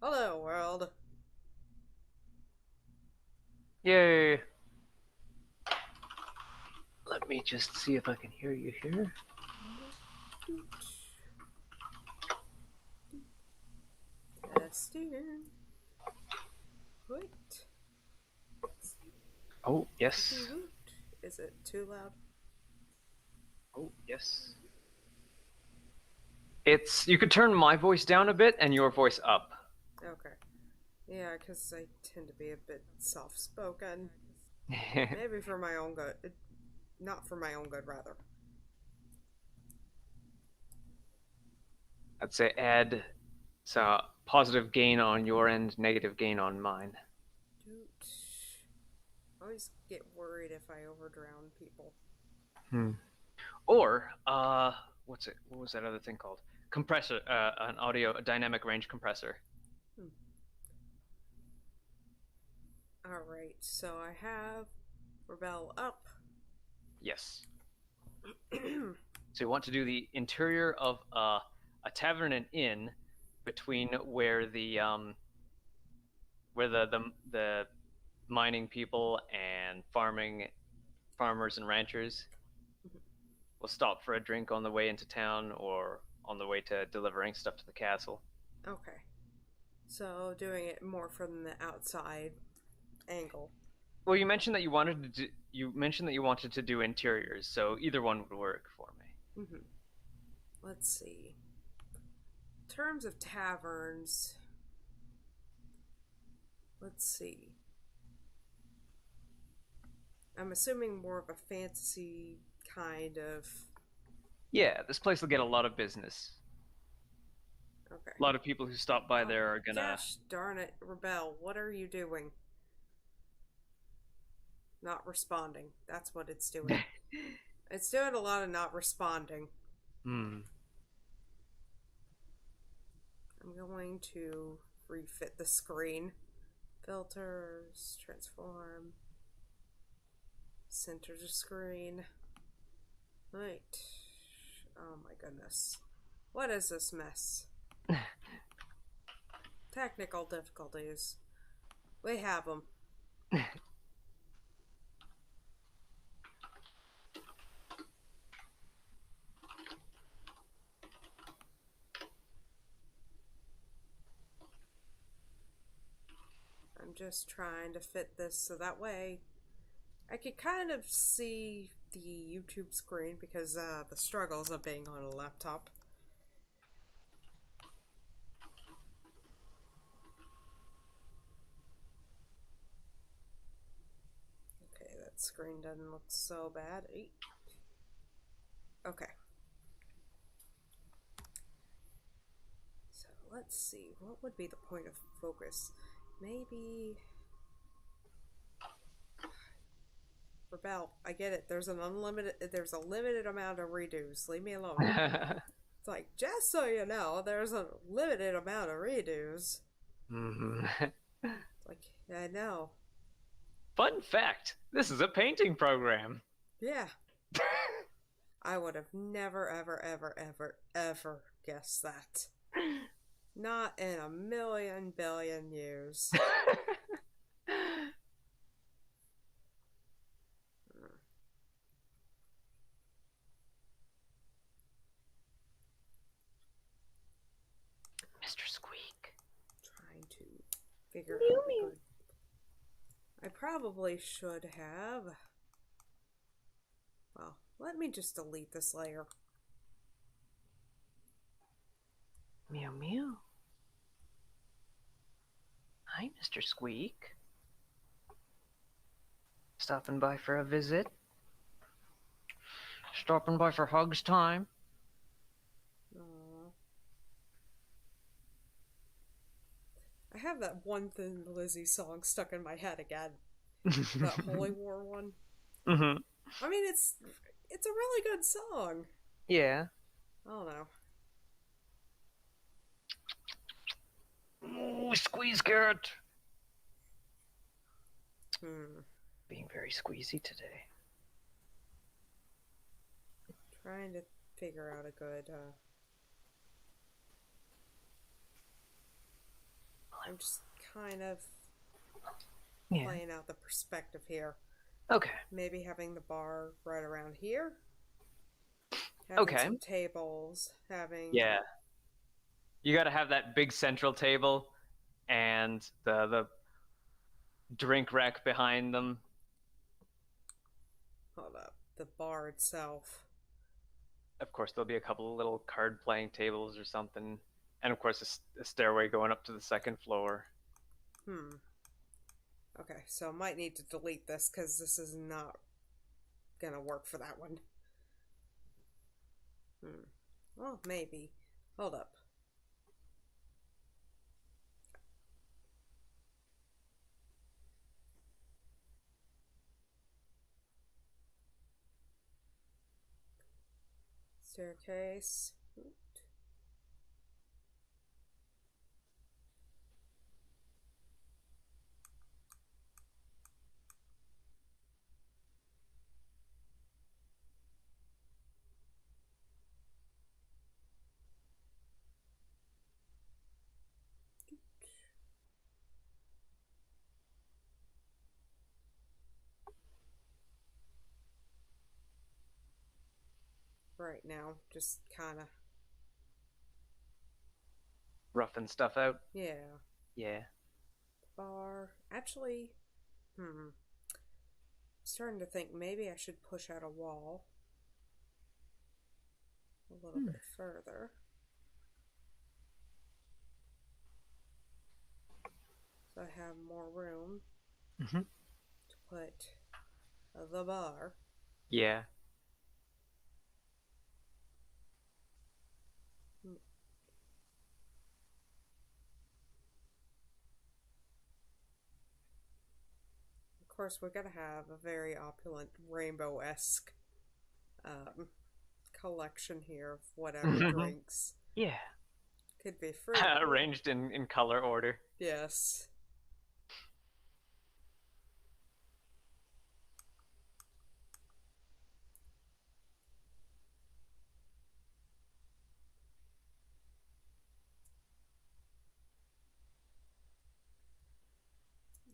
Hello, world. Yay! Let me just see if I can hear you here. Testing. Wait. Oh, yes. Is it too loud? Oh, yes. It's you could turn my voice down a bit and your voice up. Okay. Yeah, because I tend to be a bit soft spoken. Maybe for my own good. Not for my own good, rather. I'd say add so positive gain on your end, negative gain on mine. Doot. I always get worried if I overdrown people. Hmm. Or what's it? What was that other thing called? Compressor, an audio a dynamic range compressor. Hmm. Alright, so I have Rebel up. Yes. So you want to do the interior of a tavern and inn between where the mining people and farmers and ranchers will stop for a drink on the way into town or on the way to delivering stuff to the castle. Okay. So doing it more from the outside angle. Well, you mentioned that you wanted to do interiors, so either one would work for me. Mm-hmm. Let's see. In terms of taverns, let's see. I'm assuming more of a fantasy kind of. Yeah, this place will get a lot of business. Okay. A lot of people who stop by Oh, there are gonna. gosh darn it, Rebel. What are you doing? Not responding. That's what it's doing. It's doing a lot of not responding. Hmm. I'm going to refit the screen. Filters, transform, center the screen. Right. Oh my goodness. What is this mess? Technical difficulties. We have them. I'm just trying to fit this so that way I could kind of see the YouTube screen because the struggles of being on a laptop. Okay, that screen doesn't look so bad. Okay, so let's see. What would be the point of focus? Maybe Rebel. I get it. There's a limited amount of redos. Leave me alone. It's like, just so you know, there's a limited amount of redos. Mhm. It's like, I know. Fun fact: this is a painting program. Yeah. I would have never, ever, ever, ever, ever guessed that. Not in a million billion years. Hmm. Mr. Squeak. Trying to figure Mew out a mew. good. I probably should have. Well, let me just delete this layer. Mew mew. Hi, Mr. Squeak. Stopping by for a visit? Stopping by for hugs time? Aww. I have that one Thin Lizzy song stuck in my head again. That Holy War one. Mm-hmm. I mean, it's a really good song. Yeah. I don't know. Ooh, squeeze carrot. Hmm. Being very squeezy today. Trying to figure out a good. I'm just kind of Yeah. playing out the perspective here. Okay. Maybe having the bar right around here. Having Okay. some tables. Having. Yeah. You got to have that big central table and the drink rack behind them. Hold up. The bar itself. Of course, there'll be a couple of little card playing tables or something, and of course, a stairway going up to the second floor. Okay, so I might need to delete this because this is not gonna work for that one. Well, maybe. Hold up. Staircase. Right now, just kind of. Roughing stuff out. Yeah. Yeah. Bar. Actually, starting to think maybe I should push out a wall a little bit further. So I have more room to put the bar. Yeah. Of course, we're gonna have a very opulent rainbow-esque collection here of whatever drinks. Yeah. Could be fruit. Arranged in color order. Yes.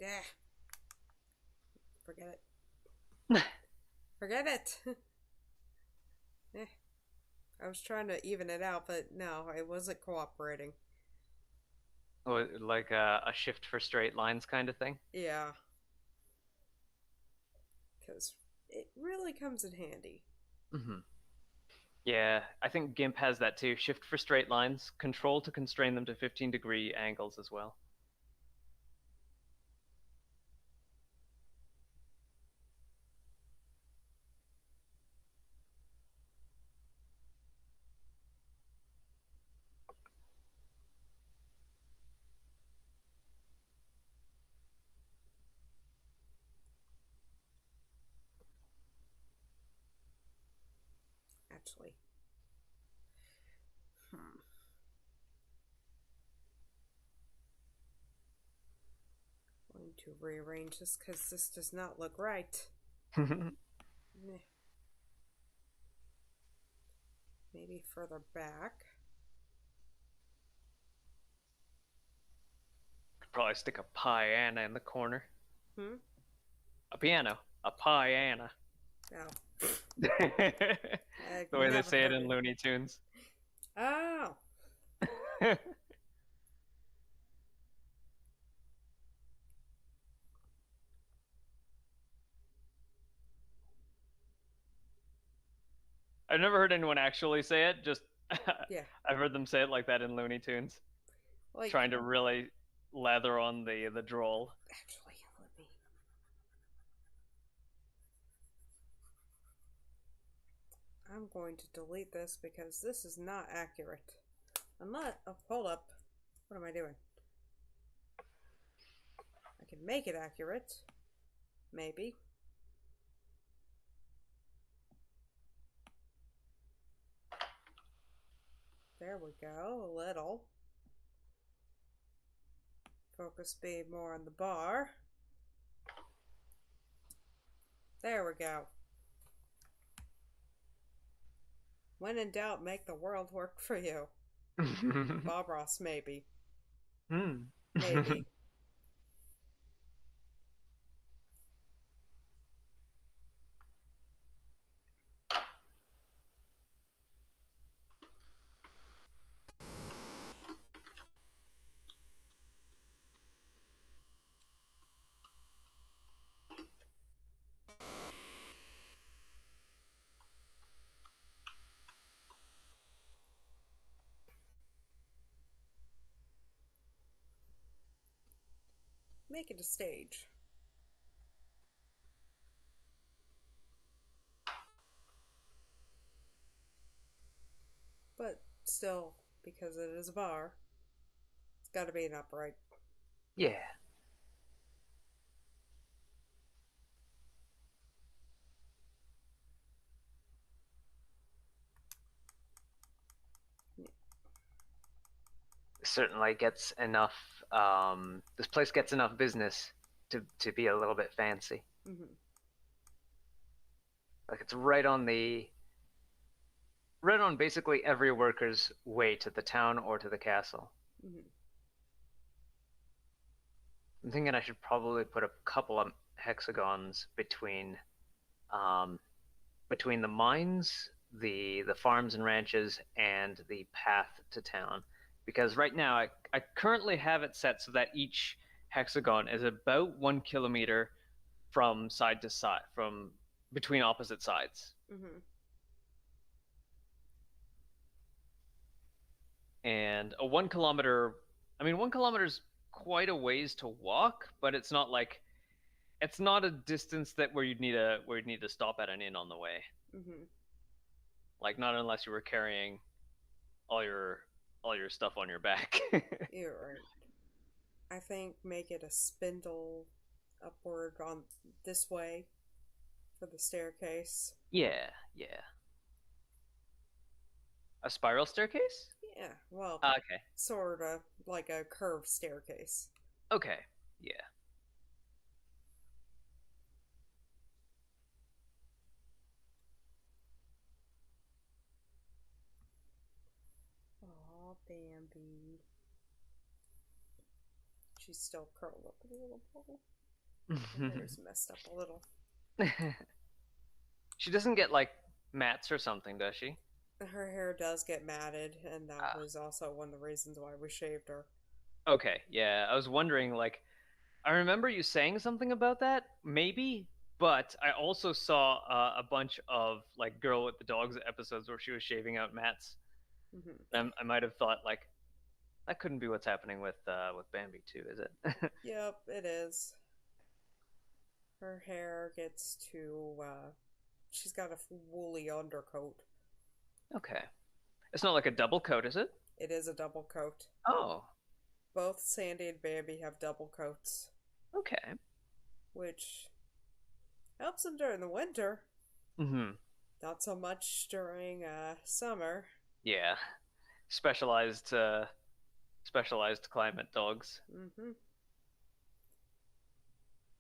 Yeah. Forget it. Forget it. Eh. I was trying to even it out, but no, it wasn't cooperating. Oh, like a shift for straight lines kind of thing. Yeah. Because it really comes in handy. Yeah, I think GIMP has that too. Shift for straight lines, control to constrain them to 15-degree angles as well. Actually. Going to rearrange this because this does not look right. Maybe further back. Could probably stick a piano in the corner. Hmm? A piano. A piano. Oh. The way they say it in Looney Tunes. Oh. I've never heard anyone actually say it, just Yeah. I've heard them say it like that in Looney Tunes. Like, trying to really lather on the drawl. actually, let me. I'm going to delete this because this is not accurate. I'm not. Oh, hold up. What am I doing? I can make it accurate. Maybe. There we go. A little. Focus be more on the bar. There we go. When in doubt, make the world work for you. Bob Ross, maybe. Maybe. Make it a stage. But still, because it is a bar, it's got to be an upright. Yeah. Certainly gets enough. This place gets enough business to be a little bit fancy. Mm-hmm. Like it's right on basically every worker's way to the town or to the castle. Mm-hmm. I'm thinking I should probably put a couple of hexagons um, between the mines, the farms and ranches, and the path to town. Because right now I currently have it set so that each hexagon is about 1 kilometer from side to side, from between opposite sides. Mm-hmm. And a 1 kilometer, I mean, 1 kilometer is quite a ways to walk, but it's not a distance that where you'd need to stop at an inn on the way. Mm-hmm. Like not unless you were carrying all your all your stuff on your back. You're right. I think make it a spindle upward on this way for the staircase. Yeah, yeah. A spiral staircase? Yeah, well, Okay. sort of like a curved staircase. Okay. Yeah. Aw, Bambi. She's still curled up in a little ball. Her hair's messed up a little. She doesn't get like mats or something, does she? Her hair does get matted, and that Ah. was also one of the reasons why we shaved her. Okay. Yeah, I was wondering like I remember you saying something about that, maybe, but I also saw a bunch of like Girl with the Dogs episodes where she was shaving out mats. Hmm. I might have thought like that couldn't be what's happening with Bambi too, is it? Yep, it is. Her hair gets she's got a woolly undercoat. Okay. It's not like a double coat, is it? It is a double coat. Oh, Both Sandy and Bambi have double coats, okay. which helps them during the winter. Mm-hmm. Not so much during summer. Yeah. Specialized climate dogs. Hmm.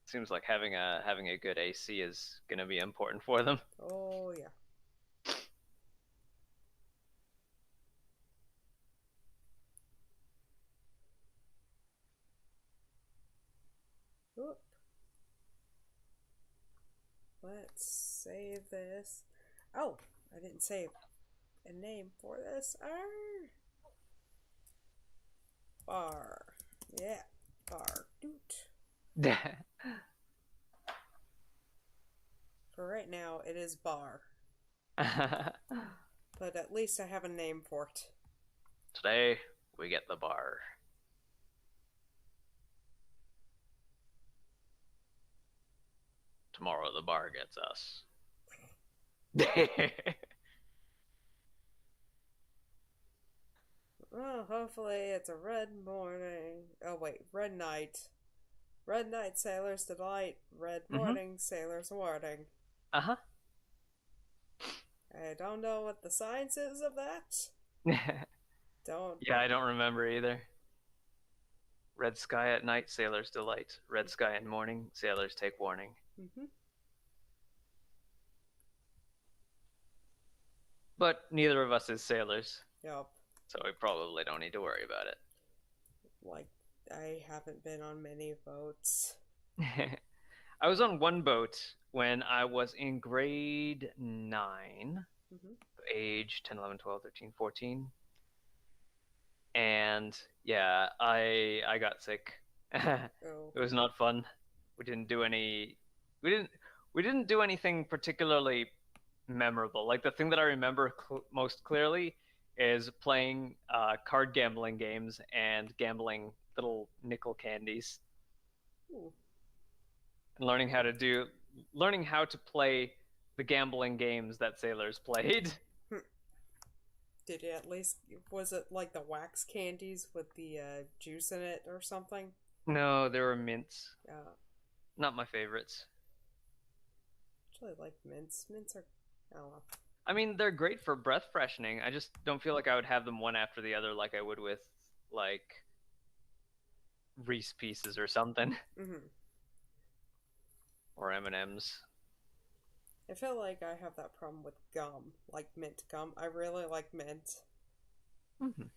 Seems like having a good AC is gonna be important for them. Oh, yeah. Oop. Let's save this. Oh, I didn't save a name for this. Arr! Bar. Yeah, bar. Doot. For right now, it is bar. But at least I have a name for it. Today we get the bar. Tomorrow the bar gets us. Oh, hopefully it's a red morning. Oh, wait, red night. Red night, sailor's delight. Red Mm-hmm. morning, sailor's warning. Uh-huh. I don't know what the science is of that. Don't. Yeah, I don't remember either. Red sky at night, sailors delight. Red sky in morning, sailors take warning. Hmm. But neither of us is sailors, Yep. so we probably don't need to worry about it. Like, I haven't been on many boats. I was on one boat when I was in grade 9, Hmm. age 10, 11, 12, 13, 14. And yeah, I got sick. Oh, It was not fun. We didn't do any we didn't we didn't do anything particularly memorable. Like the thing that I remember most clearly is playing card gambling games and gambling little nickel candies ooh. and learning how to play the gambling games that sailors played. Hmm. Did you at least, was it like the wax candies with the juice in it or something? No, there were mints. Uh, Not my favorites. actually, like mints. Mints are, I don't know. I mean, they're great for breath freshening. I just don't feel like I would have them one after the other like I would with like Reese Pieces or something Hmm. or M&Ms. I feel like I have that problem with gum, like mint gum. I really like mint. Mm-hmm.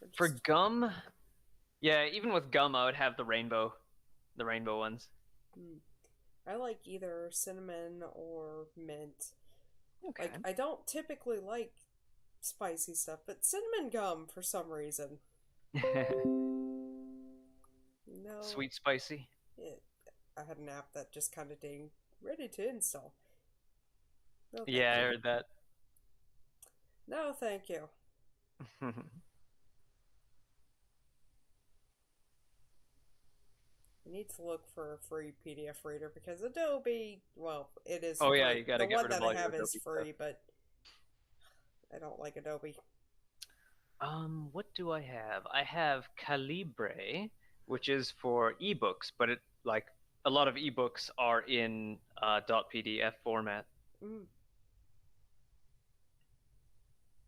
I For just, gum, yeah, even with gum, I would have the rainbow ones. mm. I like either cinnamon or mint. Okay. Like, I don't typically like spicy stuff, but cinnamon gum for some reason. No, Sweet spicy. it, I had an app that just kind of ding, ready to install. No, thank Yeah, I you. heard that. No, thank you. I need to look for a free PDF reader because Adobe, well, it is Oh yeah, free. you got The to get one rid of that I all your have is Adobe stuff. free, but I don't like Adobe. What do I have? I have Calibre, which is for ebooks, but it like a lot of ebooks are in .pdf format, Mm,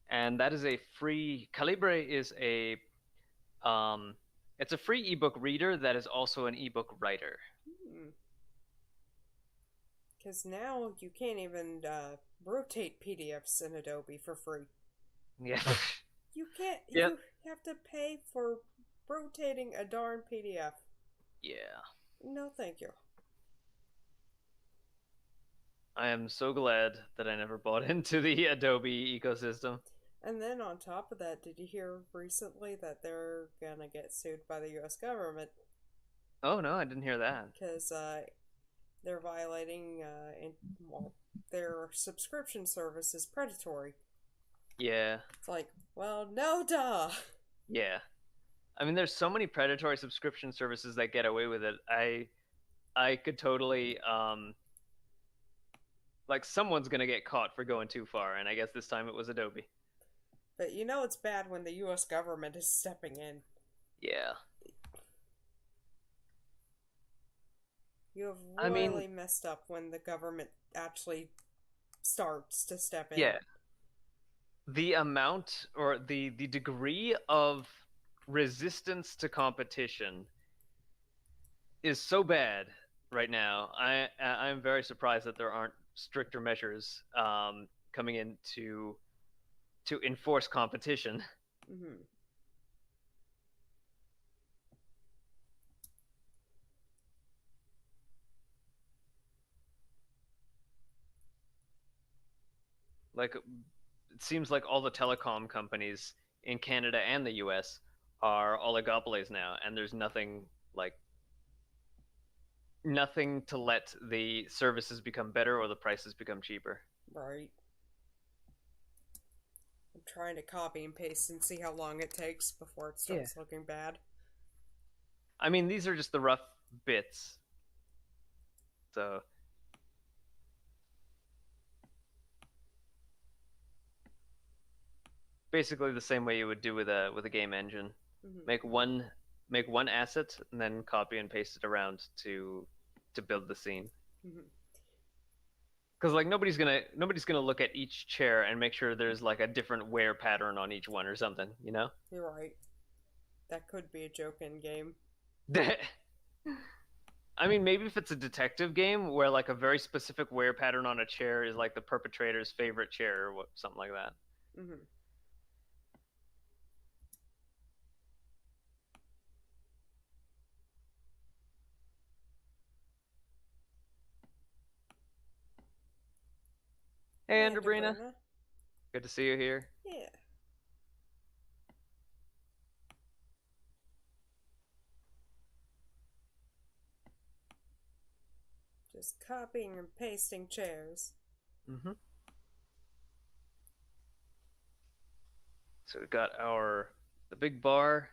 and that is a free. Calibre is a um, it's a free ebook reader that is also an ebook writer. mm. Because now you can't even rotate PDFs in Adobe for free. Yeah, You can't, yep, you have to pay for rotating a darn PDF. yeah. No, thank you. I am so glad that I never bought into the Adobe ecosystem. And then on top of that, did you hear recently that they're gonna get sued by the US government Oh no, I didn't hear that. because they're violating well, their subscription service is predatory. Yeah, It's like, well, no, duh. yeah. I mean, there's so many predatory subscription services that get away with it. I could totally like someone's gonna get caught for going too far, and I guess this time it was Adobe. But you know it's bad when the US government is stepping in. Yeah. You have I mean, really messed up when the government actually starts to step in. yeah. The amount or the degree of resistance to competition is so bad right now. I'm very surprised that there aren't stricter measures coming in to enforce competition. Hmm. Like it seems like all the telecom companies in Canada and the US are oligopolies now, and there's nothing to let the services become better or the prices become cheaper. Right. I'm trying to copy and paste and see how long it takes before it Yeah. starts looking bad. I mean, these are just the rough bits. So basically the same way you would do with a game engine. Hmm. Make one make one asset and then copy and paste it around to build the scene. Hmm. Because like nobody's gonna look at each chair and make sure there's like a different wear pattern on each one or something, you know? You're right. That could be a joke in game. I mean, maybe if it's a detective game where like a very specific wear pattern on a chair is like the perpetrator's favorite chair or something like that. Hmm. Hey, And Andrebrina. Bruna. Good to see you here. Yeah. Just copying and pasting chairs. hmm So we've got the big bar.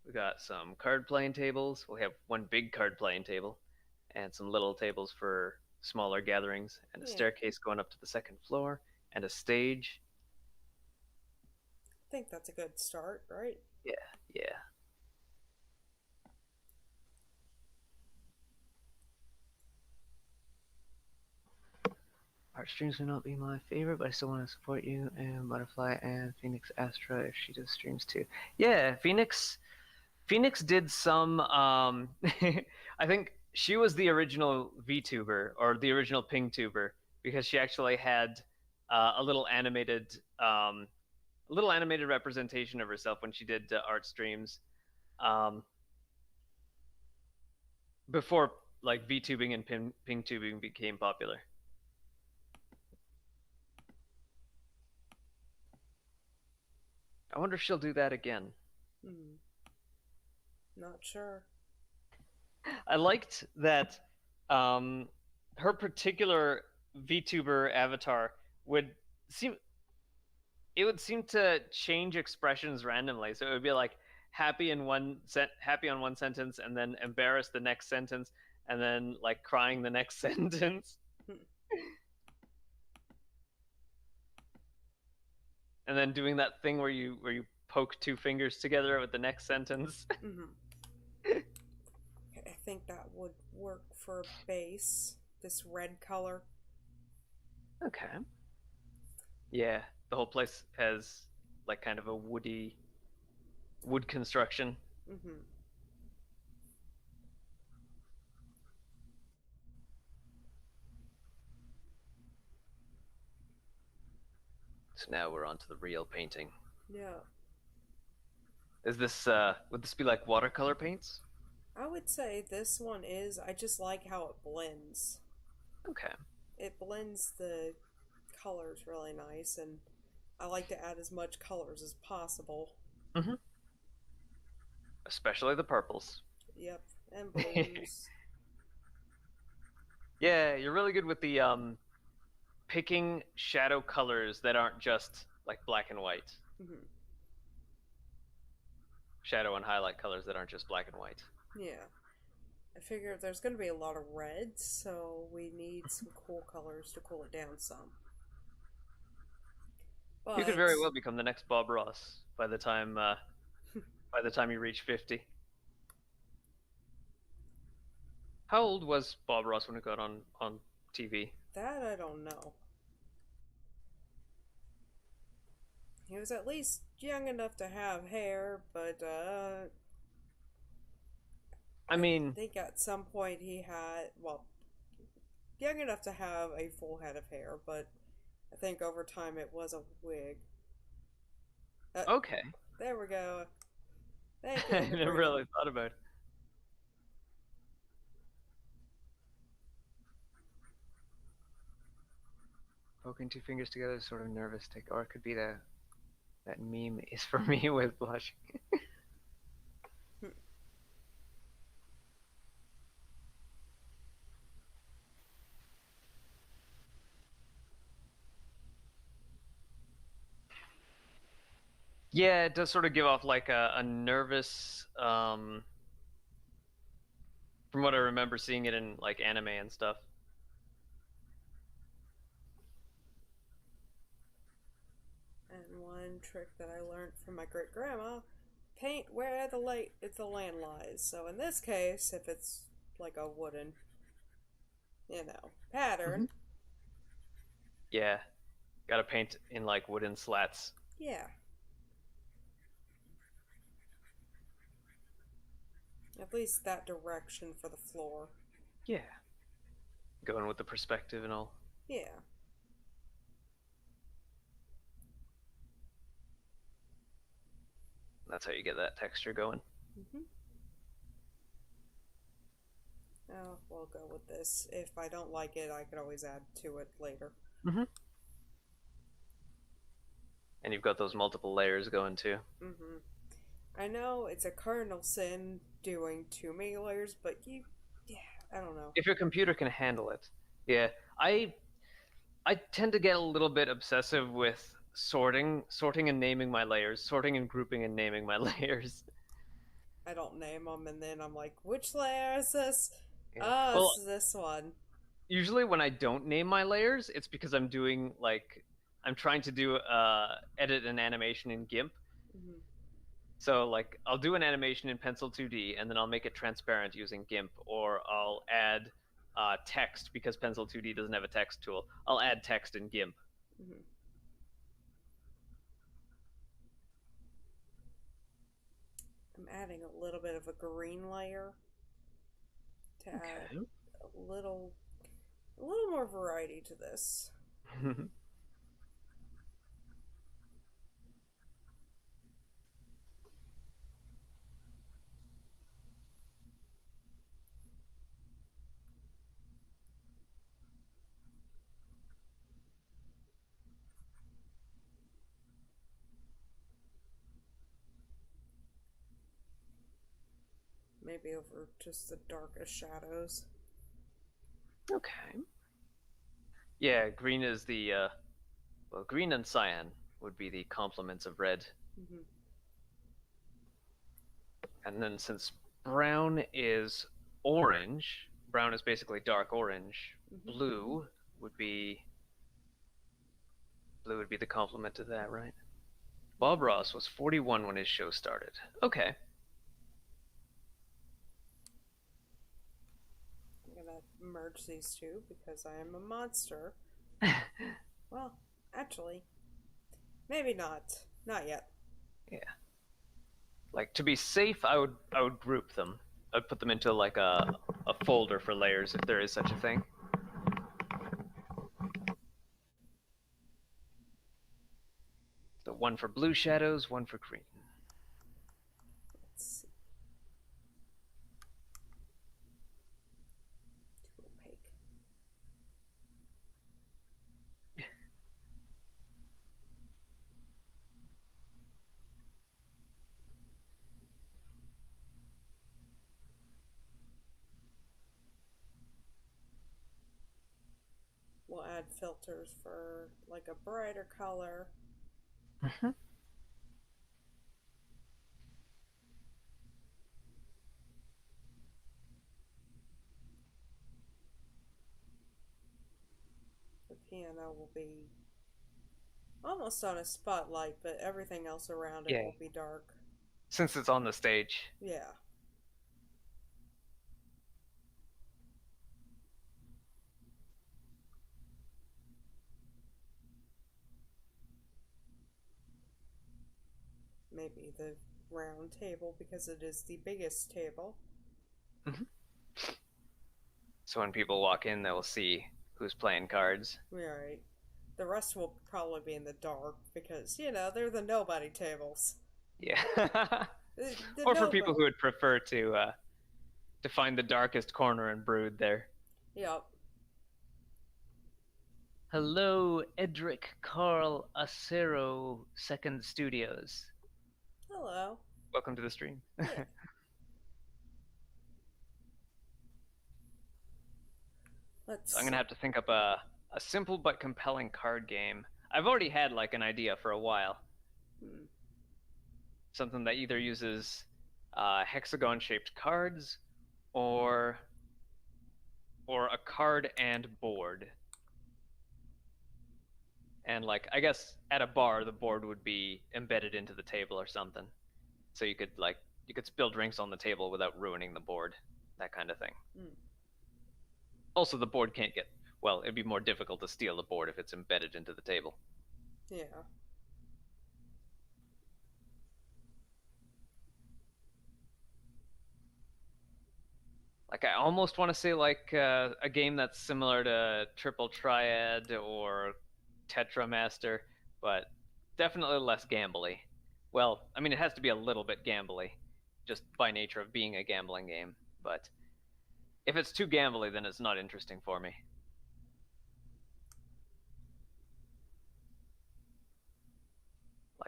We got some card playing tables. We have one big card playing table, and some little tables for smaller gatherings, and a Yeah. staircase going up to the second floor, and a stage. I think that's a good start, right? Yeah, yeah. Art streams may not be my favorite, but I still want to support you and Butterfly and Phoenix Astra if she does streams too. Yeah, Phoenix did some. I think she was the original VTuber or the original PingTuber because she actually had a little animated representation of herself when she did art streams um, before like VTubing and PingTubing became popular. I wonder if she'll do that again. Hmm. Not sure. I liked that her particular VTuber avatar would seem it would seem to change expressions randomly. So it would be like happy on one sentence and then embarrassed the next sentence and then like crying the next sentence Hmm. and then doing that thing where you poke two fingers together with the next sentence. Mm-hmm. I think that would work for a base. This red color. Okay. Yeah, the whole place has like kind of a wood construction. Mm-hmm. So now we're on to the real painting. Yeah. Is this would this be like watercolor paints? I would say this one is. I just like how it blends. Okay. It blends the colors really nice, and I like to add as much colors as possible. hmm Especially the purples. Yep. And blues. Yeah, you're really good with the picking shadow colors that aren't just like black and white. Mm-hmm. Shadow and highlight colors that aren't just black and white. Yeah. I figure there's going to be a lot of reds, so we need some cool colors to cool it down some. You could But very well become the next Bob Ross by the time you reach 50. How old was Bob Ross when he got on TV? that I don't know. He was at least young enough to have hair, but I I mean, think at some point he had, well, young enough to have a full head of hair, but I think over time it was a wig. Uh, okay. there we go. Thank you, I never Sabrina. really thought about it. Poking two fingers together is sort of nervous tick, or it could be that meme is for me with blushing. Yeah, it does sort of give off like a nervous, from what I remember seeing it in like anime and stuff. And one trick that I learned from my great grandma: paint where the land lies. So in this case, if it's like a wooden, hmm pattern, Yeah, gotta paint in like wooden slats. yeah, at least that direction for the floor. Yeah, going with the perspective and all. Yeah. That's how you get that texture going. Mm-hmm. Oh, we'll go with this. If I don't like it, I could always add to it later. hmm and you've got those multiple layers going too. Mm-hmm. I know it's a cardinal sin doing too many layers, but yeah, I don't know. If your computer can handle it. Yeah, I I tend to get a little bit obsessive with sorting and naming my layers, sorting and grouping and naming my layers. I don't name them, and then I'm like, which layer is this? Yeah. Oh, Well, it's this one. usually when I don't name my layers, it's because I'm doing like I'm trying to do edit an animation in GIMP. Mm-hmm. So like I'll do an animation in Pencil 2D and then I'll make it transparent using GIMP, or I'll add text because Pencil 2D doesn't have a text tool. I'll add text in GIMP. Mm-hmm. I'm adding a little bit of a green layer to add Okay. a little, a little more variety to this. Maybe over just the darkest shadows. Okay. Yeah, green is the well, green and cyan would be the complements of red. Mm-hmm. And then since brown is orange, brown is basically dark orange. Mm-hmm. Blue would be the complement to that, right? Bob Ross was 41 when his show started. Okay. I'm gonna merge these two because I am a monster. Well, actually, maybe not. Not yet. Yeah. Like to be safe, I would group them. I'd put them into like a folder for layers if there is such a thing. So one for blue shadows, one for green. Let's see. Too opaque. We'll add filters for like a brighter color. Mm-hmm. The piano will be almost on a spotlight, but everything else around it Yeah. will be dark. Since it's on the stage. Yeah. Maybe the round table because it is the biggest table. Mm-hmm. So when people walk in, they'll see who's playing cards. Right. The rest will probably be in the dark because, they're the nobody tables. Yeah. The Or for people nobody. who would prefer to find the darkest corner and brood there. Yep. Hello, Edric Carl Acero Second Studios. Hello. Welcome to the stream. Yeah. Let's So I'm gonna see. have to think up a simple but compelling card game. I've already had like an idea for a while. Hmm. Something that either uses hexagon-shaped cards or or a card and board. And like I guess at a bar the board would be embedded into the table or something. So you could spill drinks on the table without ruining the board. That kind of thing. Hmm. Also the board can't get well, it'd be more difficult to steal the board if it's embedded into the table. Yeah. Like I almost want to say like a game that's similar to Triple Triad or Tetramaster, but definitely less gambly. Well, I mean it has to be a little bit gambly, just by nature of being a gambling game. But if it's too gambly, then it's not interesting for me.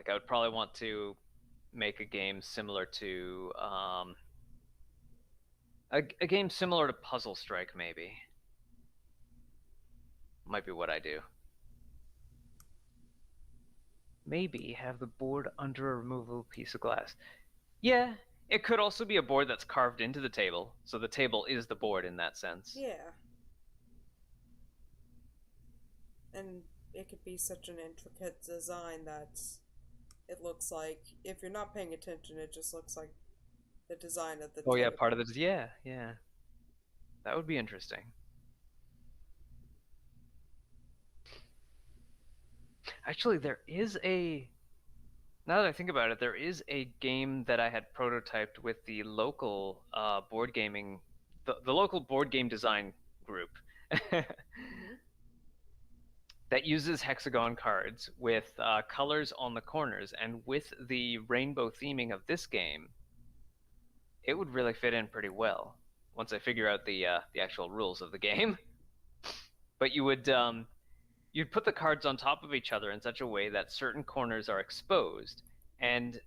Like I would probably want to make a game similar to a game similar to Puzzle Strike, maybe. Might be what I do. Maybe have the board under a removable piece of glass. Yeah, it could also be a board that's carved into the table, so the table is the board in that sense. Yeah. And it could be such an intricate design that it looks like, if you're not paying attention, it just looks like the design of the Oh yeah, table. part of it is yeah, yeah. That would be interesting. Actually, there is a now that I think about it, there is a game that I had prototyped with the local board gaming, the local board game design group Hmm. that uses hexagon cards with colors on the corners, and with the rainbow theming of this game, it would really fit in pretty well once I figure out the actual rules of the game. But you'd put the cards on top of each other in such a way that certain corners are exposed, and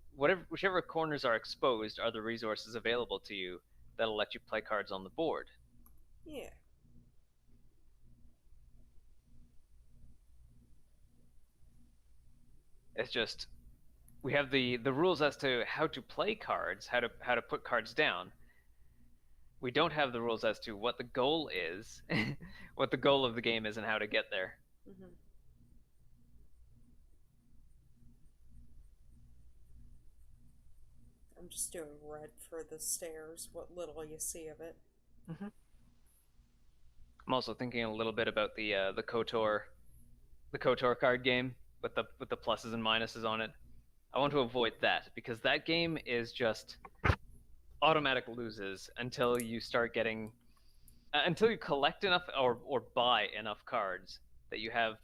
whichever corners are exposed are the resources available to you that'll let you play cards on the board. Yeah. It's just we have the rules as to how to play cards, how to put cards down. We don't have the rules as to what the goal is, what the goal of the game is, and how to get there. Hmm. I'm just doing red for the stairs, what little you see of it. Mm-hmm. I'm also thinking a little bit about the KOTOR card game with the pluses and minuses on it. I want to avoid that because that game is just automatic loses until you start getting until you collect enough or buy enough cards that you have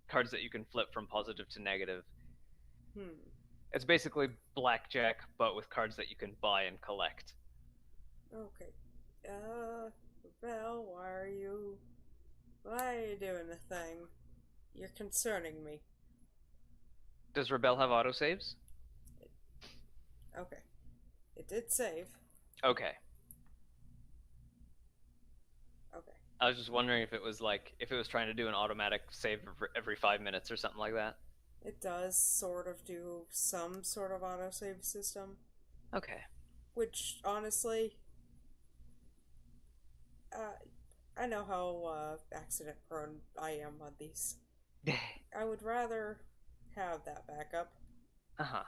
cards that you can flip from positive to negative. Hmm. It's basically blackjack but with cards that you can buy and collect. Okay. Belle, why are you doing the thing? You're concerning me. Does Rebel have autosaves? Okay. It did save. Okay. Okay. I was just wondering if it was like if it was trying to do an automatic save every 5 minutes or something like that. It does sort of do some sort of autosave system, Okay. which honestly, uh, I know how accident prone I am on these. I would rather have that backup. Uh-huh.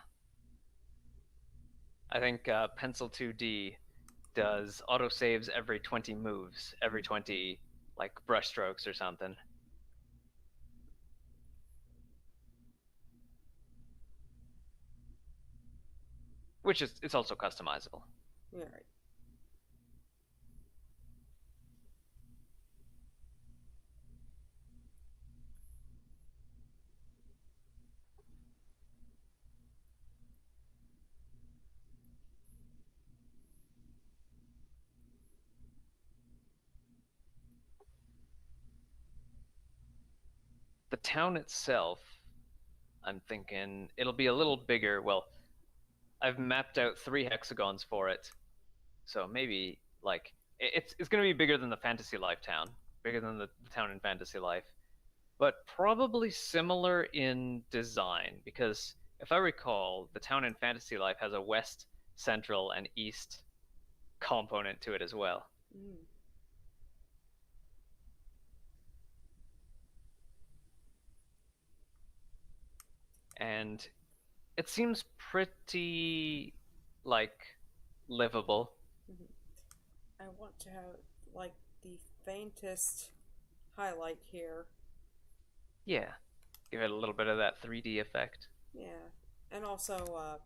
I think Pencil 2D does autosaves every 20 moves, every 20 like brush strokes or something. Which is it's also customizable. Alright. The town itself, I'm thinking it'll be a little bigger. Well, I've mapped out 3 hexagons for it, so maybe like it's going to be bigger than the Fantasy Life town, bigger than the town in Fantasy Life, but probably similar in design because if I recall, the town in Fantasy Life has a west, central, and east component to it as well. Mm. And it seems pretty like livable. Mhm. I want to have, like, the faintest highlight here. Yeah, give it a little bit of that 3D effect. Yeah. And also,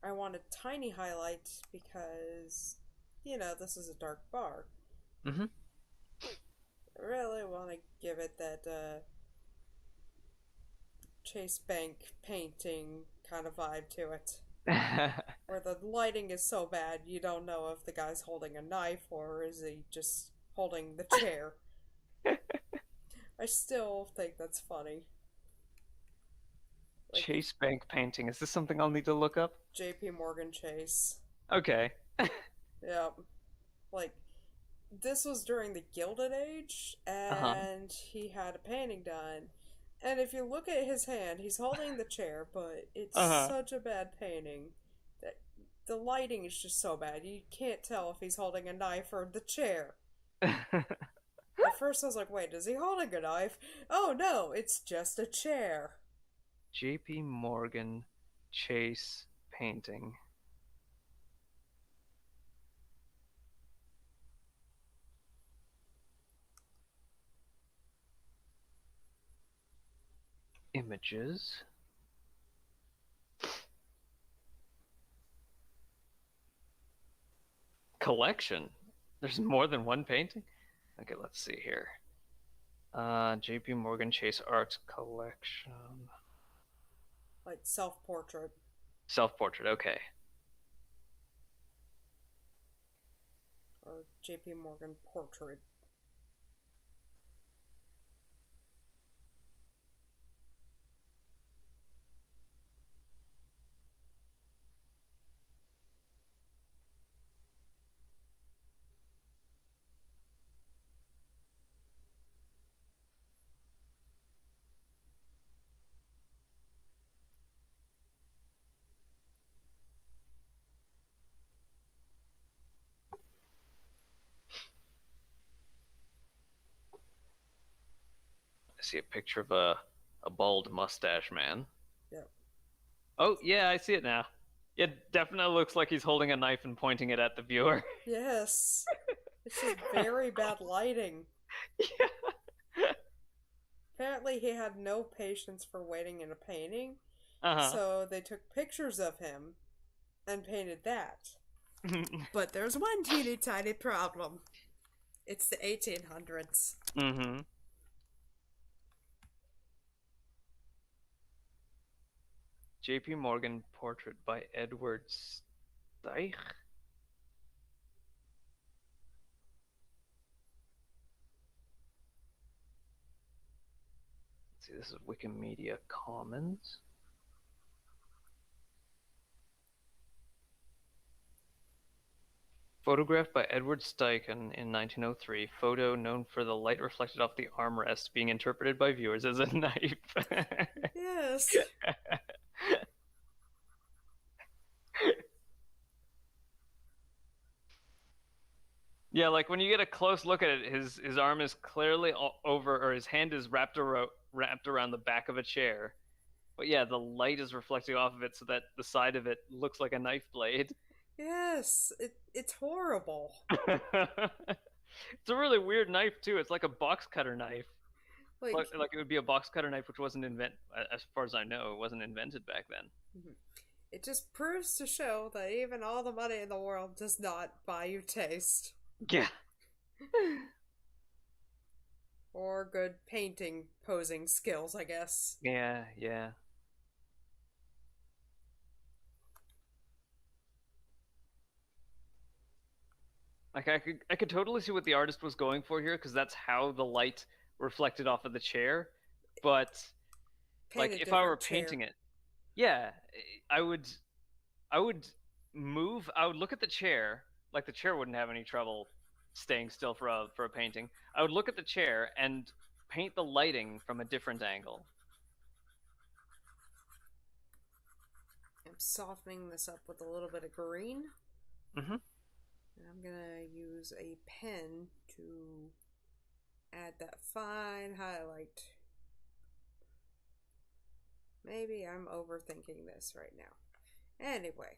I want a tiny highlight because, this is a dark bar. Mm-hmm. I really want to give it that Chase Bank painting kind of vibe to it. Where the lighting is so bad you don't know if the guy's holding a knife or is he just holding the chair. I still think that's funny. Like if Chase Bank painting. Is this something I'll need to look up? J.P. Morgan Chase. Okay. Yeah, like this was during the Gilded Age, Uh-huh. and he had a painting done. And if you look at his hand, he's holding the chair, but it's Uh-huh. such a bad painting that the lighting is just so bad. You can't tell if he's holding a knife or the chair. At first, I was like, wait, is he holding a knife? Oh no, it's just a chair. JP Morgan Chase painting. Images. Collection. There's more than one painting? Okay, let's see here. JP Morgan Chase Art Collection. Like self portrait. Self-portrait, okay. Or JP Morgan portrait. I see a picture of a bald mustache man. Yep. Oh, yeah, I see it now. It definitely looks like he's holding a knife and pointing it at the viewer. Yes. It's just very bad lighting. Yeah. Apparently, he had no patience for waiting in a painting, Uh-huh. so they took pictures of him and painted that. But there's one teeny tiny problem. It's the 1800s. Mm-hmm. JP Morgan portrait by Edward Steich. Let's see, this is Wikimedia Commons. Photographed by Edward Steichen in 1903. Photo known for the light reflected off the armrest being interpreted by viewers as a knife. Yes. Yeah, like when you get a close look at it, his arm is clearly over, or his hand is wrapped around the back of a chair. But yeah, the light is reflecting off of it, so that the side of it looks like a knife blade. Yes. It's horrible. It's a really weird knife too. It's like a box cutter knife. Like, Like it would be a box cutter knife, which wasn't as far as I know, it wasn't invented back then. it just proves to show that even all the money in the world does not buy you taste. Yeah. Or good painting posing skills, I guess. Yeah, yeah. Like I could totally see what the artist was going for here, because that's how the light reflected off of the chair. But Paint like a if I were different chair. painting it, yeah, I would I would move. I would look at the chair. Like the chair wouldn't have any trouble staying still for a painting. I would look at the chair and paint the lighting from a different angle. I'm softening this up with a little bit of green. Hmm. And I'm gonna use a pen to add that fine highlight. Maybe I'm overthinking this right now. Anyway.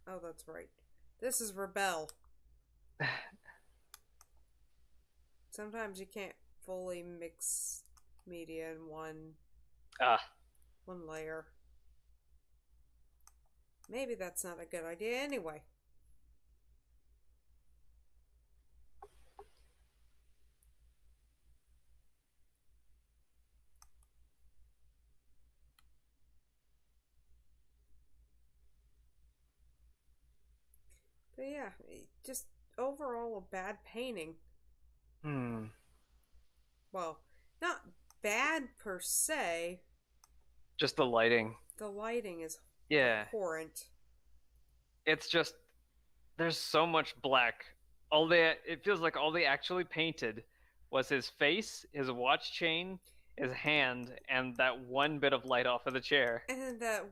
Oh, that's right. This is Rebel. Sometimes you can't fully mix media in Ah, one layer. Maybe that's not a good idea anyway. But yeah, just overall a bad painting. hmm. Well, Not bad per se. Just the lighting. The lighting is Yeah, abhorrent. it's just there's so much black. All they it feels like all they actually painted was his face, his watch chain, his hand, and that one bit of light off of the chair. And that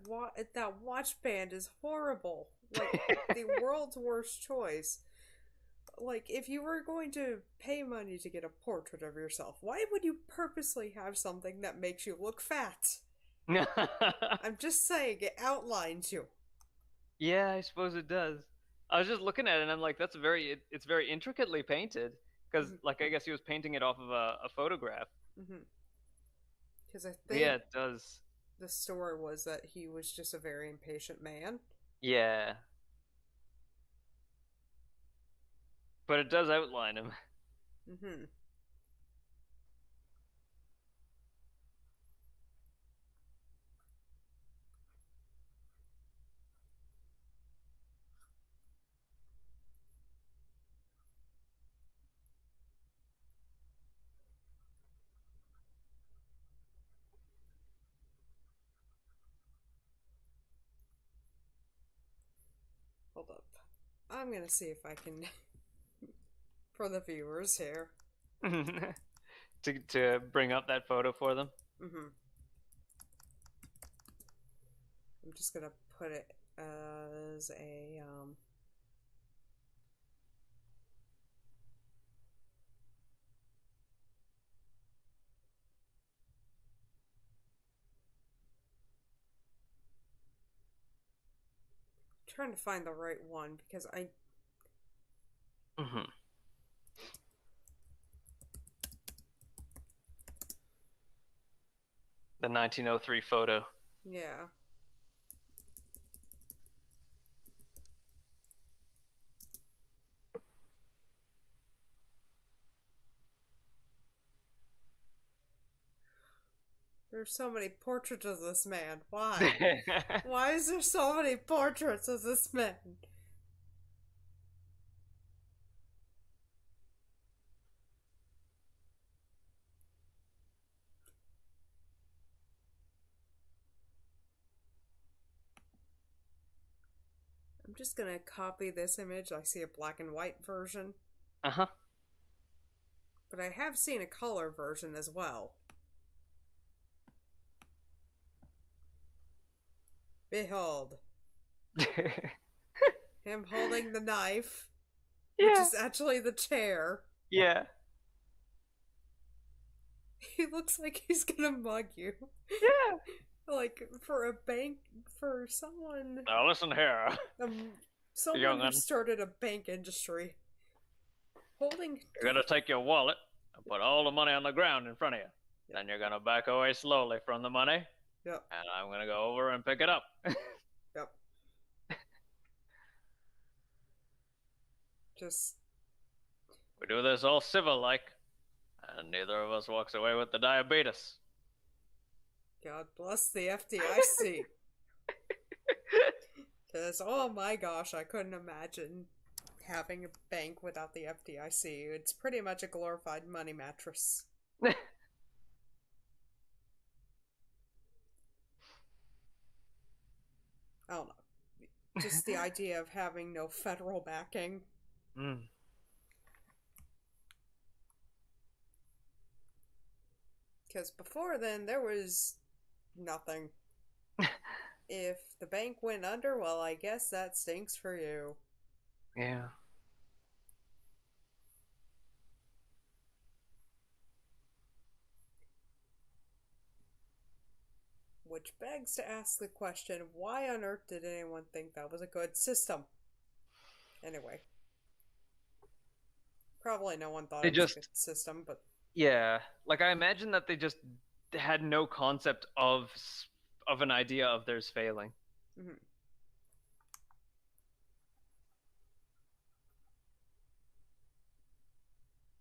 watch band is horrible. Like the world's worst choice. Like if you were going to pay money to get a portrait of yourself, why would you purposely have something that makes you look fat? I'm just saying it outlines you. Yeah, I suppose it does. I was just looking at it and I'm like, that's it's very intricately painted because Mm-hmm. like I guess he was painting it off of a photograph. Mm-hmm. Because I But think yeah, it does. the story was that he was just a very impatient man. Yeah, but it does outline him. Mm-hmm. Hold up. I'm gonna see if I can for the viewers here. To bring up that photo for them. Mm-hmm. I'm just gonna put it as a trying to find the right one because I Hmm. The 1903 photo. yeah. There's so many portraits of this man. Why? Why is there so many portraits of this man? I'm just gonna copy this image. I see a black and white version, Uh-huh. but I have seen a color version as well. Behold, him holding the knife, which Yeah. is actually the chair. Yeah. He looks like he's gonna mug you. Yeah. Like for a bank, for someone, Now listen here, um, someone who young'un. started a bank industry, holding. You're gonna take your wallet and put all the money on the ground in front of you. Yep. Then you're gonna back away slowly from the money, Yep. and I'm gonna go over and pick it up. Yep. Just We do this all civil like, and neither of us walks away with the diabetes. God bless the FDIC. Because, oh my gosh, I couldn't imagine having a bank without the FDIC. It's pretty much a glorified money mattress. I don't know. Just the idea of having no federal backing. Mm. Because before then, there was nothing. If the bank went under, well, I guess that stinks for you. Yeah. Which begs to ask the question, why on earth did anyone think that was a good system? Anyway, probably no one thought They it was a good just, system, but yeah, like I imagine that they just had no concept of an idea of theirs failing. mhm.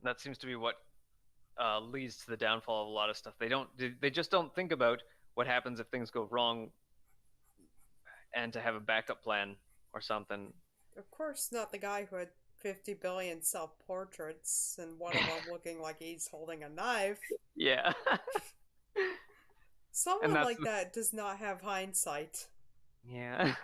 That seems to be what leads to the downfall of a lot of stuff. They just don't think about what happens if things go wrong and to have a backup plan or something. Of course not the guy who had 50 billion self portraits, and one of them looking like he's holding a knife. Yeah. And Someone that's like that does not have hindsight. yeah.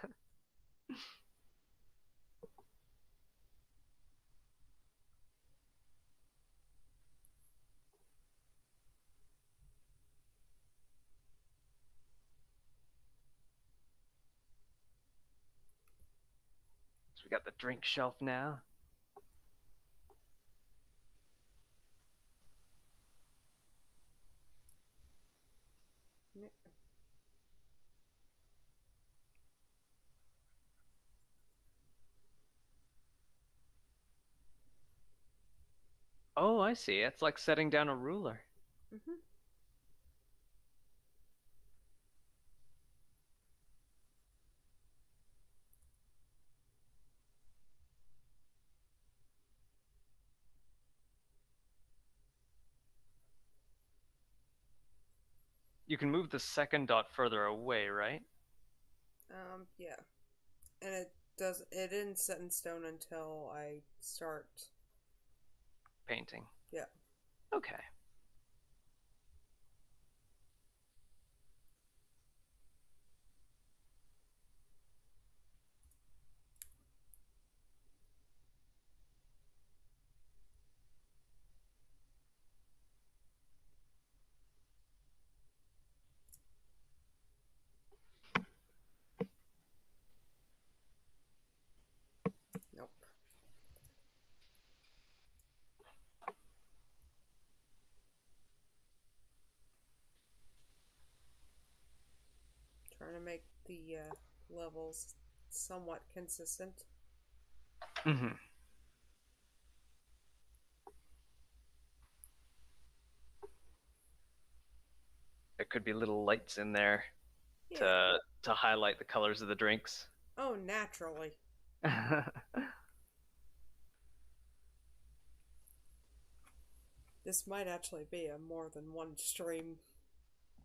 So we got the drink shelf now. Oh, I see. It's like setting down a ruler. Mm-hmm. You can move the second dot further away, right? Yeah. And it isn't set in stone until I start. Painting. Yeah. Okay. Nope. Trying to make the levels somewhat consistent. Hmm. There could be little lights in there Yeah. to highlight the colors of the drinks. Oh, naturally. This might actually be a more than one stream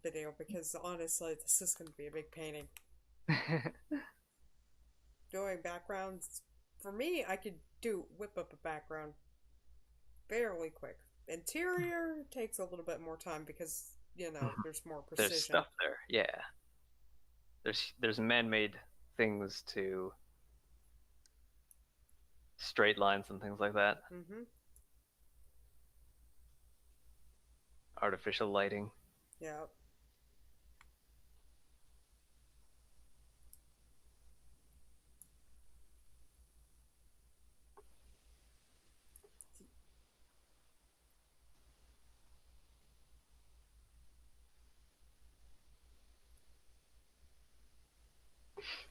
video because honestly, this is going to be a big painting. Doing backgrounds, for me, I could whip up a background fairly quick. Interior takes a little bit more time because, there's more There's precision. stuff there. Yeah. There's man-made things to straight lines and things like that. Mm-hmm. Artificial lighting. Yeah.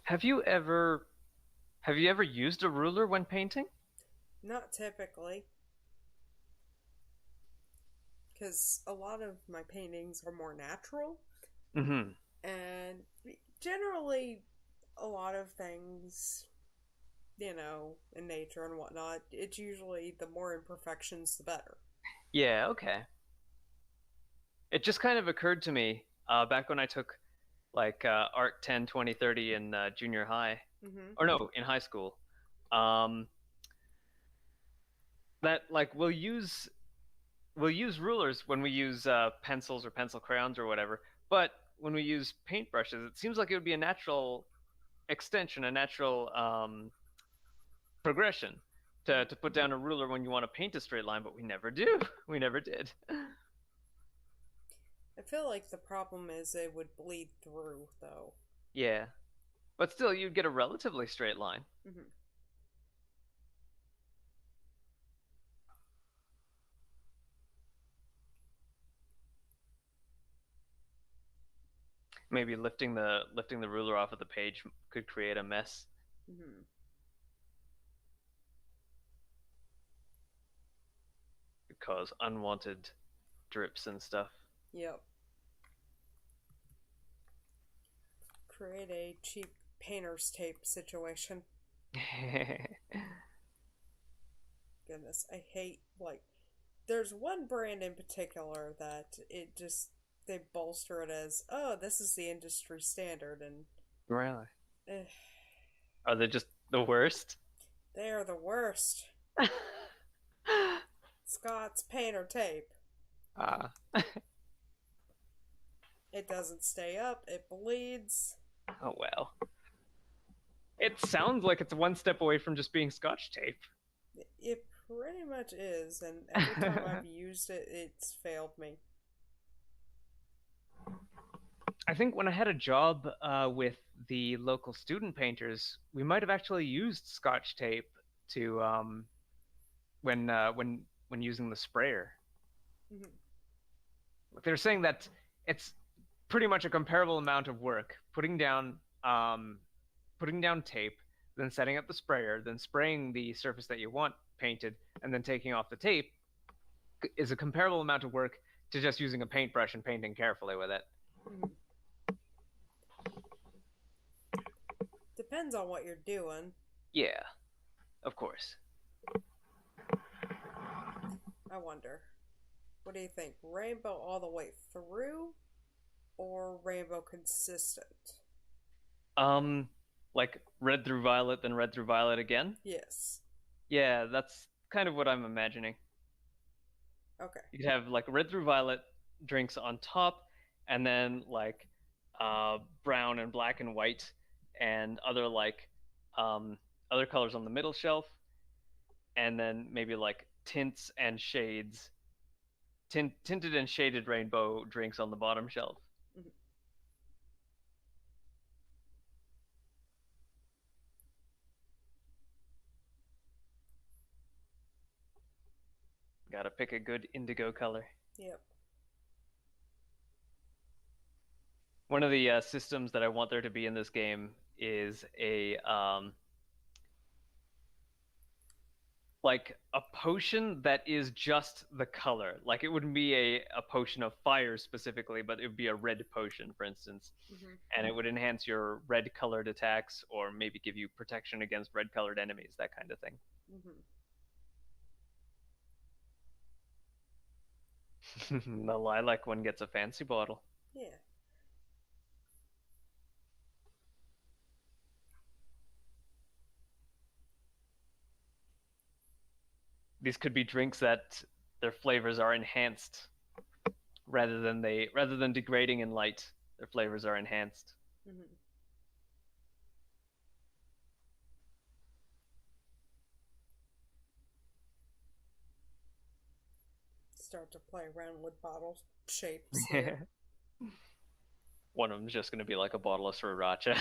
Have you ever have you ever used a ruler when painting? Not typically, because a lot of my paintings are more natural, Hmm. and generally, a lot of things, in nature and whatnot, it's usually the more imperfections, the better. Yeah, okay. It just kind of occurred to me back when I took like Art 10, 20, 30 in junior high, Mm-hmm. or no, in high school. Um, that like we'll use rulers when we use pencils or pencil crayons or whatever, but when we use paintbrushes, it seems like it would be a natural extension, a natural progression to put down a ruler when you want to paint a straight line, but we never do. We never did. I feel like the problem is it would bleed through, though. Yeah, but still, you'd get a relatively straight line. Mm-hmm. Maybe lifting the ruler off of the page could create a mess, Mm-hmm. could cause unwanted drips and stuff. Yep. Create a cheap painter's tape situation. Goodness, I hate, like, there's one brand in particular that they bolster it as, oh, this is the industry standard, and Really? eh, Are they just the worst? they are the worst. Scott's painter tape. uh, It doesn't stay up, it bleeds. oh well. It sounds like it's one step away from just being Scotch tape. It pretty much is, and every time I've used it, it's failed me. I think when I had a job with the local student painters, we might have actually used Scotch tape to when using the sprayer. Mhm. They're saying that it's pretty much a comparable amount of work um, putting down tape, then setting up the sprayer, then spraying the surface that you want painted, and then taking off the tape is a comparable amount of work to just using a paintbrush and painting carefully with it. Mhm. Depends on what you're doing. Yeah, of course. I wonder. What do you think? Rainbow all the way through or rainbow consistent? Um, like red through violet, then red through violet again. Yes. Yeah, that's kind of what I'm imagining. Okay. You could have like red through violet drinks on top, and then like brown and black and white, and other like um, other colors on the middle shelf, and then maybe like tints and shades, tinted and shaded rainbow drinks on the bottom shelf. Mhm. Gotta pick a good indigo color. Yep. One of the systems that I want there to be in this game is a like a potion that is just the color. Like it wouldn't be a potion of fire specifically, but it would be a red potion, for instance, Hmm. and it would enhance your red colored attacks or maybe give you protection against red colored enemies, that kind of thing. Hmm. The lilac one gets a fancy bottle. Yeah. These could be drinks that their flavors are enhanced rather than degrading in light. Their flavors are enhanced. Hmm. Start to play around with bottle shapes here. One of them's just going to be like a bottle of sriracha.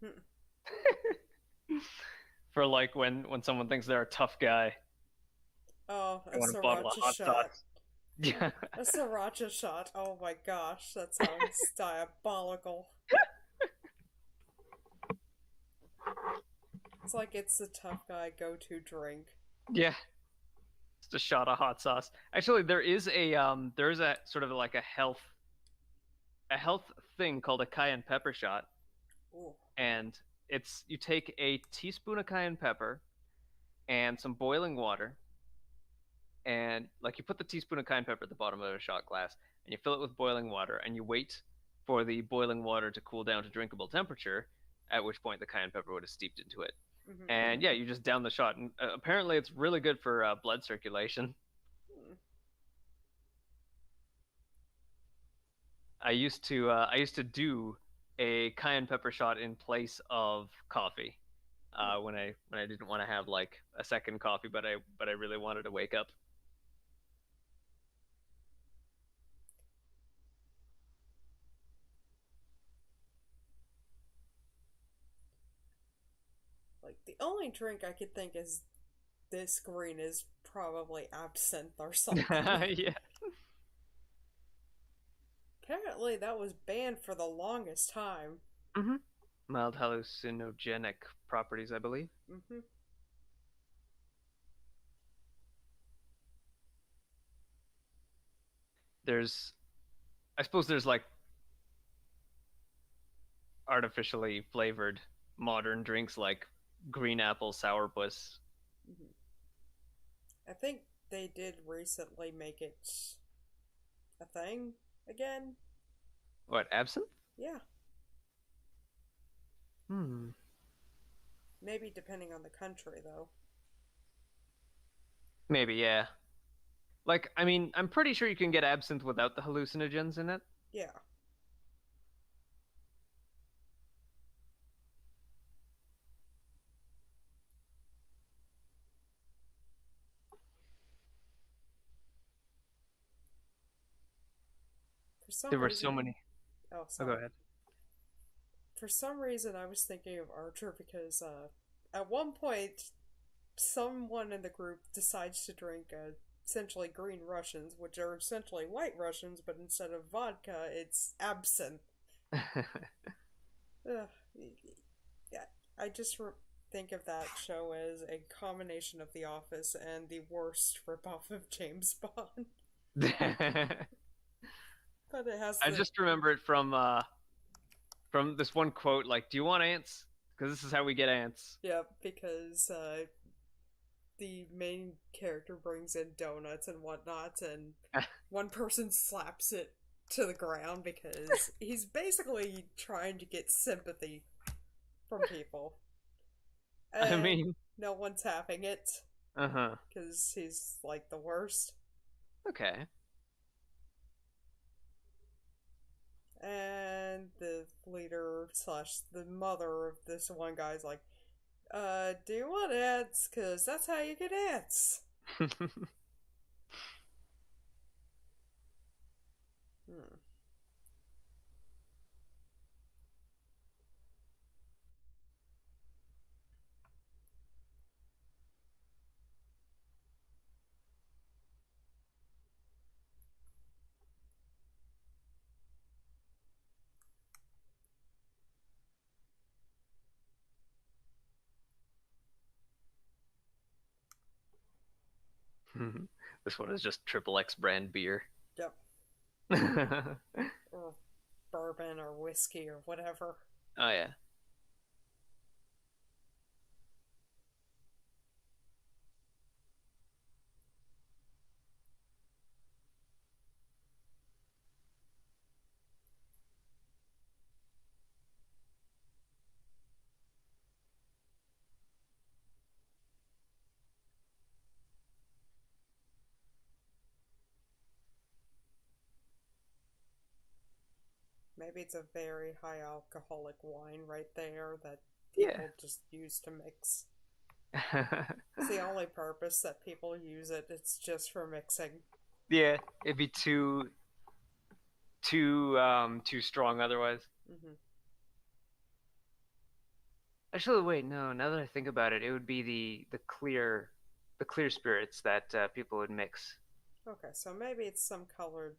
Hmm. For like when someone thinks they're a tough guy, Oh, they a want a bottle of sriracha hot shot. sauce. Yeah. A sriracha shot. Oh my gosh, that sounds diabolical. It's like it's the tough guy go to drink. Yeah. Just a shot of hot sauce. Actually, there is a sort of like a health thing called a cayenne pepper shot, Ooh. and it's you take a teaspoon of cayenne pepper and some boiling water, and like you put the teaspoon of cayenne pepper at the bottom of a shot glass, and you fill it with boiling water, and you wait for the boiling water to cool down to drinkable temperature, at which point the cayenne pepper would have steeped into it. Hmm. And yeah, you just down the shot, and apparently it's really good for blood circulation. I used to do a cayenne pepper shot in place of coffee when I didn't want to have like a second coffee, but I really wanted to wake up. Like the only drink I could think is this green is probably absinthe or something. Yeah. Apparently, that was banned for the longest time. Hmm. Mild hallucinogenic properties, I believe. Hmm. There's, I suppose there's like artificially flavored modern drinks like green apple sourpuss. Hmm. I think they did recently make it a thing again. What, absinthe? Yeah, Hmm. maybe depending on the country though. Maybe, yeah. Like, I mean, I'm pretty sure you can get absinthe without the hallucinogens in it. Yeah. For There some were so reason, many. oh, Oh, go sorry. ahead. For some reason, I was thinking of Archer because at one point, someone in the group decides to drink essentially green Russians, which are essentially white Russians, but instead of vodka, it's absinthe. Ugh. Yeah, I just think of that show as a combination of The Office and the worst ripoff of James Bond. I But it has the just remember it from this one quote, like, "Do you want ants? Because this is how we get ants." yeah, because the main character brings in donuts and whatnot, and one person slaps it to the ground because he's basically trying to get sympathy from people, I and mean, no one's having it uh-huh. because he's like the worst. Okay. And the leader slash the mother of this one guy's like, do you want ants? Because that's how you get ants. Hmm. This one is just triple X brand beer. Yep. Oh Or bourbon or whiskey or whatever. yeah. Maybe it's a very high alcoholic wine right there that Yeah. people just use to mix. It's the only purpose that people use it. It's just for mixing. Yeah, it'd be too strong otherwise. Hmm. Actually, wait, no. Now that I think about it, it would be the clear spirits that people would mix. Okay, so maybe it's some colored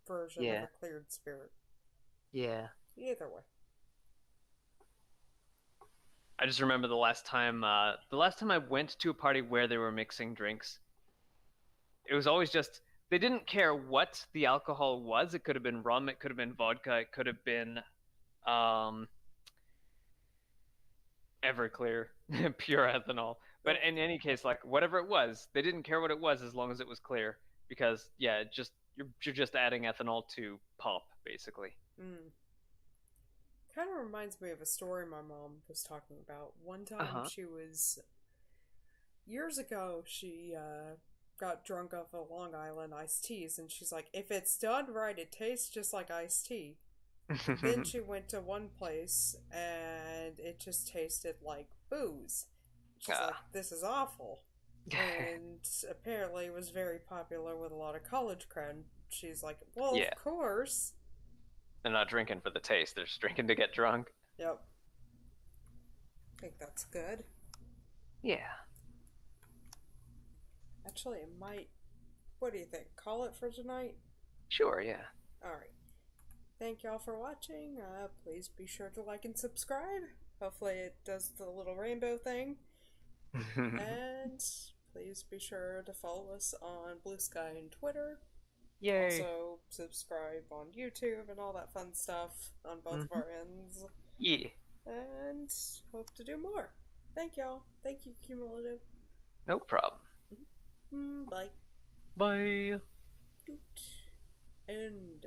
version of a Yeah, cleared spirit. yeah. Either way. I just remember the last time I went to a party where they were mixing drinks. It was always just they didn't care what the alcohol was. It could have been rum, it could have been vodka, it could have been um Everclear, pure ethanol. But Yep. in any case, like whatever it was, they didn't care what it was as long as it was clear. Because yeah, you're just adding ethanol to pop, basically. Mm. Kind of reminds me of a story my mom was talking about. One time Uh-huh. she was, years ago, she got drunk off of Long Island iced teas, and she's like, if it's done right, it tastes just like iced tea. Then she went to one place and it just tasted like booze. She's like, Ah. this is awful. And apparently it was very popular with a lot of college crowd. She's like, well, of Yeah, course. they're not drinking for the taste. They're just drinking to get drunk. Yep, I think that's good. Yeah. Actually, it might. What do you think? Call it for tonight? Sure, yeah. Alright. Thank y'all for watching. Please be sure to like and subscribe. Hopefully, it does the little rainbow thing. And please be sure to follow us on Blue Sky and Twitter. Yay. Also, subscribe on YouTube and all that fun stuff on both of Hmm. our ends. Yeah. And hope to do more. Thank y'all. Thank you, Cumulative. No problem. Bye. Bye. Doot. End.